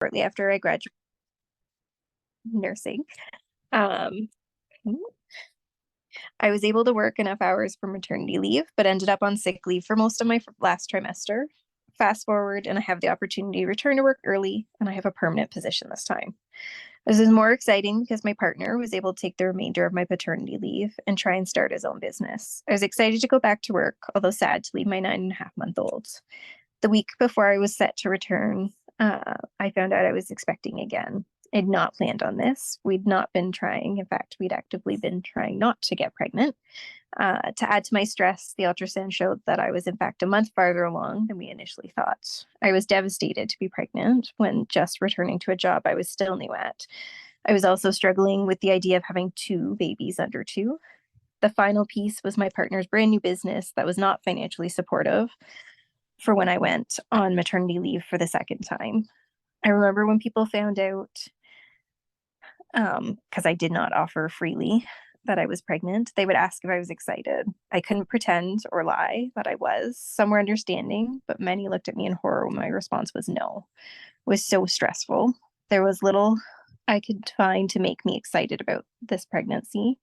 shortly after I graduated nursing. Um, I was able to work enough hours for maternity leave, but ended up on sick leave for most of my last trimester. Fast forward, and I have the opportunity to return to work early, and I have a permanent position this time. This is more exciting because my partner was able to take the remainder of my paternity leave and try and start his own business. I was excited to go back to work, although sad to leave my 9.5-month-old. The week before I was set to return, I found out I was expecting again. I'd not planned on this. We'd not been trying. In fact, we'd actively been trying not to get pregnant. To add to my stress, the ultrasound showed that I was, in fact, a month farther along than we initially thought. I was devastated to be pregnant when just returning to a job I was still new at. I was also struggling with the idea of having two babies under two. The final piece was my partner's brand new business that was not financially supportive for when I went on maternity leave for the second time. I remember when people found out, because I did not offer freely that I was pregnant, they would ask if I was excited. I couldn't pretend or lie that I was. Some were understanding, but many looked at me in horror when my response was no. It was so stressful. There was little I could find to make me excited about this pregnancy.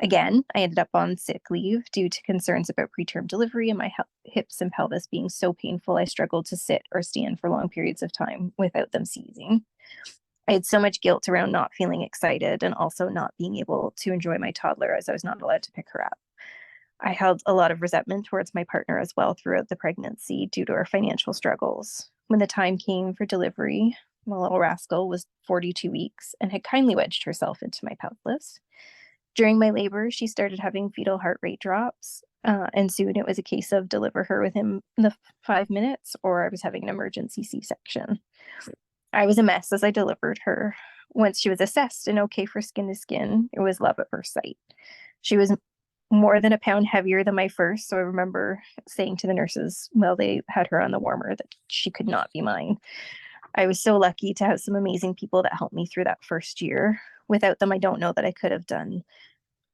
Again, I ended up on sick leave due to concerns about preterm delivery and my hips and pelvis being so painful I struggled to sit or stand for long periods of time without them seizing. I had so much guilt around not feeling excited and also not being able to enjoy my toddler as I was not allowed to pick her up. I held a lot of resentment towards my partner as well throughout the pregnancy due to our financial struggles. When the time came for delivery, my little rascal was 42 weeks and had kindly wedged herself into my pelvis. During my labor, she started having fetal heart rate drops, and soon it was a case of deliver her within the 5 minutes, or I was having an emergency C-section. I was a mess as I delivered her. Once she was assessed and okay for skin to skin, it was love at first sight. She was more than a pound heavier than my first, so I remember saying to the nurses while they had her on the warmer that she could not be mine. I was so lucky to have some amazing people that helped me through that first year. Without them, I don't know that I could have done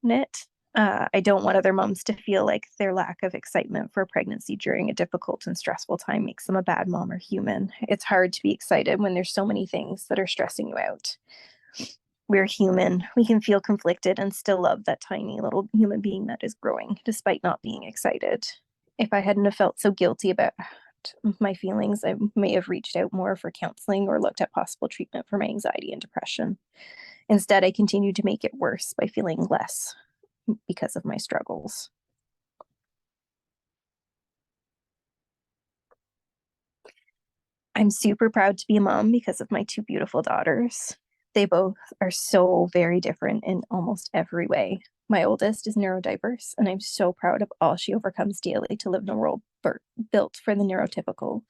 it. I don't want other moms to feel like their lack of excitement for pregnancy during a difficult and stressful time makes them a bad mom or human. It's hard to be excited when there's so many things that are stressing you out. We're human. We can feel conflicted and still love that tiny little human being that is growing, despite not being excited. If I hadn't have felt so guilty about my feelings, I may have reached out more for counseling or looked at possible treatment for my anxiety and depression. Instead, I continued to make it worse by feeling less because of my struggles. I'm super proud to be a mom because of my two beautiful daughters. They both are so very different in almost every way. My oldest is neurodiverse, and I'm so proud of all she overcomes daily to live in a world built for the neurotypical.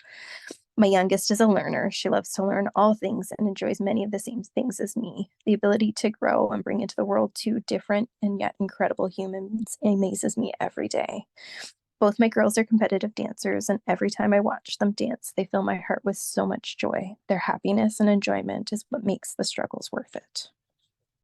My youngest is a learner. She loves to learn all things and enjoys many of the same things as me. The ability to grow and bring into the world two different and yet incredible humans amazes me every day. Both my girls are competitive dancers, and every time I watch them dance, they fill my heart with so much joy. Their happiness and enjoyment is what makes the struggles worth it.